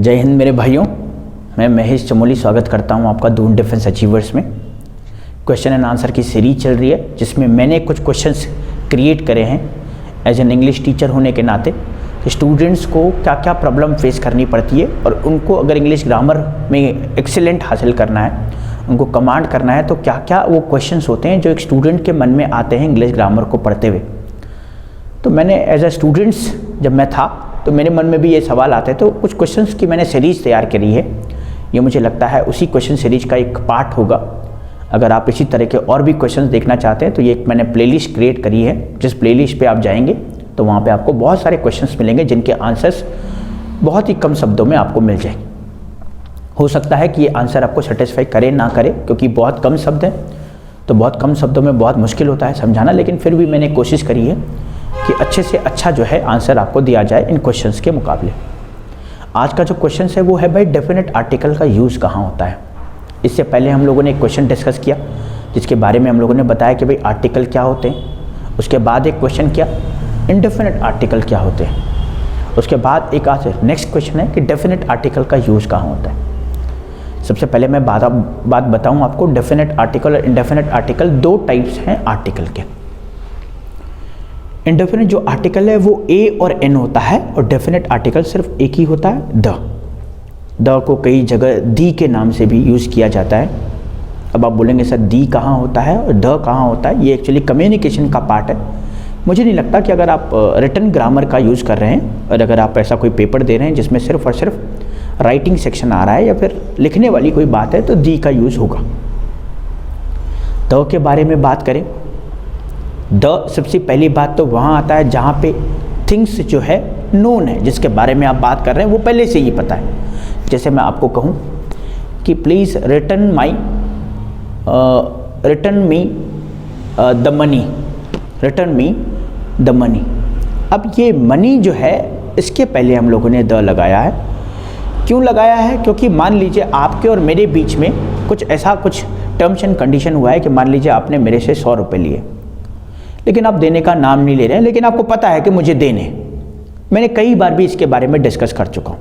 जय हिंद मेरे भाइयों, मैं महेश चमोली स्वागत करता हूं आपका दून डिफेंस अचीवर्स में। क्वेश्चन एंड आंसर की सीरीज चल रही है जिसमें मैंने कुछ क्वेश्चंस क्रिएट करे हैं एज एन इंग्लिश टीचर होने के नाते। स्टूडेंट्स को क्या क्या प्रॉब्लम फेस करनी पड़ती है और उनको अगर इंग्लिश ग्रामर में एक्सीलेंट हासिल करना है, उनको कमांड करना है, तो क्या क्या वो क्वेश्चंस होते हैं जो एक स्टूडेंट के मन में आते हैं इंग्लिश ग्रामर को पढ़ते हुए। तो मैंने एज अ स्टूडेंट्स जब मैं था तो मेरे मन में भी ये सवाल आते हैं, तो कुछ क्वेश्चंस की मैंने सीरीज़ तैयार करी है। ये मुझे लगता है उसी क्वेश्चन सीरीज का एक पार्ट होगा। अगर आप इसी तरह के और भी क्वेश्चंस देखना चाहते हैं तो ये एक मैंने प्लेलिस्ट क्रिएट करी है, जिस प्लेलिस्ट पे आप जाएंगे तो वहाँ पे आपको बहुत सारे क्वेश्चंस मिलेंगे जिनके आंसर्स बहुत ही कम शब्दों में आपको मिल जाएंगे। हो सकता है कि ये आंसर आपको सेटिस्फाई करे ना करे, क्योंकि बहुत कम शब्द हैं, तो बहुत कम शब्दों में बहुत मुश्किल होता है समझाना, लेकिन फिर भी मैंने कोशिश करी है कि अच्छे से अच्छा जो है आंसर आपको दिया जाए इन क्वेश्चंस के मुकाबले। आज का जो क्वेश्चन है वो है भाई डेफिनेट आर्टिकल का यूज़ कहाँ होता है। इससे पहले हम लोगों ने एक क्वेश्चन डिस्कस किया जिसके बारे में हम लोगों ने बताया कि भाई आर्टिकल क्या होते हैं। उसके बाद एक क्वेश्चन किया इनडेफिनेट आर्टिकल क्या होते हैं। उसके बाद एक आज नेक्स्ट क्वेश्चन है कि डेफिनेट आर्टिकल का यूज़ कहाँ होता है। सबसे पहले मैं बात बताऊँ आपको, डेफिनेट आर्टिकल और इनडेफिनेट आर्टिकल दो टाइप्स हैं आर्टिकल के। इनडेफिनेट जो आर्टिकल है वो ए और एन होता है और डेफिनेट आर्टिकल सिर्फ एक ही होता है, द को कई जगह दी के नाम से भी यूज़ किया जाता है। अब आप बोलेंगे सर दी कहाँ होता है और द कहाँ होता है। ये एक्चुअली कम्युनिकेशन का पार्ट है। मुझे नहीं लगता कि अगर आप रिटन ग्रामर का यूज़ कर रहे हैं और अगर आप ऐसा कोई पेपर दे रहे हैं जिसमें सिर्फ और सिर्फ राइटिंग सेक्शन आ रहा है या फिर लिखने वाली कोई बात है, तो दी का यूज़ होगा। द के बारे में बात करें, द सबसे पहली बात तो वहाँ आता है जहाँ पे थिंग्स जो है नोन है, जिसके बारे में आप बात कर रहे हैं वो पहले से ही पता है। जैसे मैं आपको कहूँ कि please return me the money, return me the money. अब ये मनी जो है इसके पहले हम लोगों ने द लगाया है। क्यों लगाया है? क्योंकि मान लीजिए आपके और मेरे बीच में कुछ टर्म्स एंड कंडीशन हुआ है कि मान लीजिए आपने मेरे से 100 रुपये लिए, लेकिन आप देने का नाम नहीं ले रहे हैं, लेकिन आपको पता है कि मुझे देने। मैंने कई बार भी इसके बारे में डिस्कस कर चुका हूँ।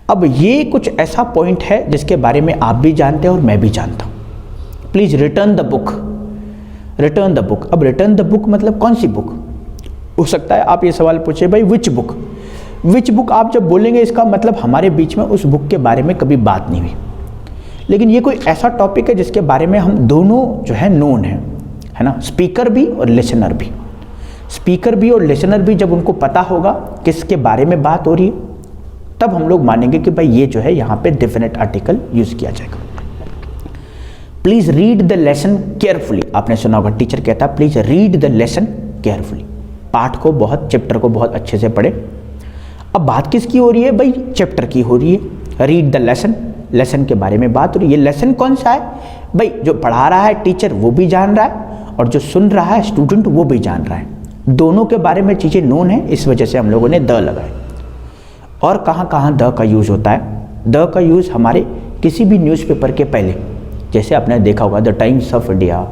अब ये कुछ ऐसा पॉइंट है जिसके बारे में आप भी जानते हैं और मैं भी जानता हूँ। Please return the book, return the book. अब रिटर्न द बुक मतलब कौन सी बुक हो सकता है? आप ये सवाल पूछे भाई विच बुक, विच बुक आप जब बोलेंगे इसका मतलब हमारे बीच में उस बुक के बारे में कभी बात नहीं हुई। लेकिन ये कोई ऐसा टॉपिक है जिसके बारे में हम दोनों जो है नोन है ना, स्पीकर भी और लिसनर भी। स्पीकर भी और लिसनर भी जब उनको पता होगा किसके बारे में बात हो रही है, तब हम लोग मानेंगे कि भाई ये जो है यहाँ पे डेफिनेट आर्टिकल यूज किया जाएगा। Please read the lesson carefully. आपने सुना होगा टीचर कहता है please read the lesson carefully. पाठ को बहुत, चैप्टर को बहुत अच्छे से पढ़े। अब बात किसकी हो रही है भाई? चैप्टर की हो रही है। रीड द लेसन, लेसन के बारे में बात हो रही है। ये लेसन कौन सा है भाई? जो पढ़ा रहा है टीचर वो भी जान रहा है और जो सुन रहा है स्टूडेंट वो भी जान रहा है। दोनों के बारे में चीज़ें नोन है, इस वजह से हम लोगों ने द लगाए। और कहाँ कहाँ द का यूज़ होता है? द का यूज़ हमारे किसी भी न्यूज़पेपर के पहले, जैसे आपने देखा होगा the times of India,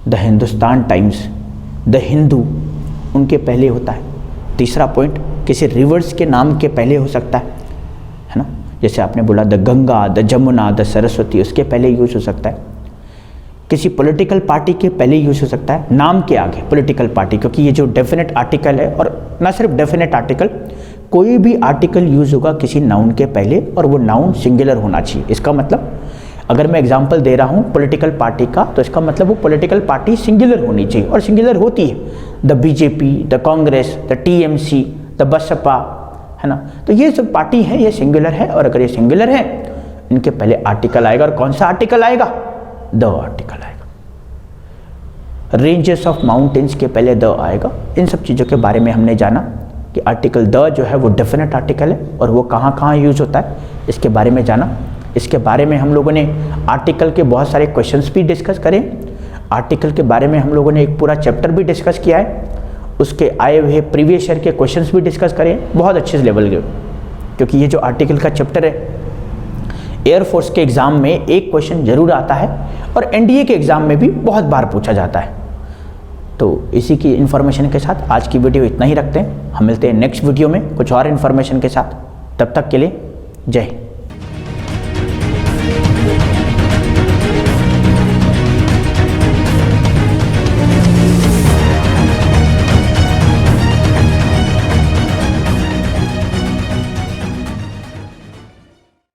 the Hindustan times, the Hindu, उनके पहले होता है। तीसरा पॉइंट किसी रिवर्स के नाम के पहले हो सकता है ना, जैसे आपने बोला the Ganga, the Jamuna, the Saraswati, उसके पहले यूज़ हो सकता है। किसी पॉलिटिकल पार्टी के पहले यूज़ हो सकता है, नाम के आगे पॉलिटिकल पार्टी, क्योंकि ये जो डेफिनेट आर्टिकल है, और ना सिर्फ डेफिनेट आर्टिकल, कोई भी आर्टिकल यूज़ होगा किसी नाउन के पहले और वो नाउन सिंगुलर होना चाहिए। इसका मतलब अगर मैं एग्जांपल दे रहा हूँ पॉलिटिकल पार्टी का, तो इसका मतलब वो पॉलिटिकल पार्टी सिंगुलर होनी चाहिए, और सिंगुलर होती है। The BJP, the Congress, the TMC, the Baspa, है ना। तो ये सब पार्टी है, ये सिंगुलर है, और अगर ये सिंगुलर है इनके पहले आर्टिकल आएगा। और कौन सा आर्टिकल आएगा? द आर्टिकल आएगा। रेंजेस ऑफ माउंटेन्स के पहले द आएगा। इन सब चीज़ों के बारे में हमने जाना कि आर्टिकल द जो है वो डेफिनेट आर्टिकल है और वो कहाँ कहाँ यूज होता है, इसके बारे में जाना। इसके बारे में हम लोगों ने आर्टिकल के बहुत सारे क्वेश्चंस भी डिस्कस करें। आर्टिकल के बारे में हम लोगों ने एक पूरा चैप्टर भी डिस्कस किया है, उसके आए हुए प्रीवियस ईयर के क्वेश्चंस भी डिस्कस करें बहुत अच्छे लेवल के। क्योंकि ये जो आर्टिकल का चैप्टर है एयरफोर्स के एग्ज़ाम में एक क्वेश्चन जरूर आता है और एनडीए के एग्ज़ाम में भी बहुत बार पूछा जाता है। तो इसी की इन्फॉर्मेशन के साथ आज की वीडियो इतना ही रखते हैं। हम मिलते हैं नेक्स्ट वीडियो में कुछ और इन्फॉर्मेशन के साथ। तब तक के लिए जय हिंद।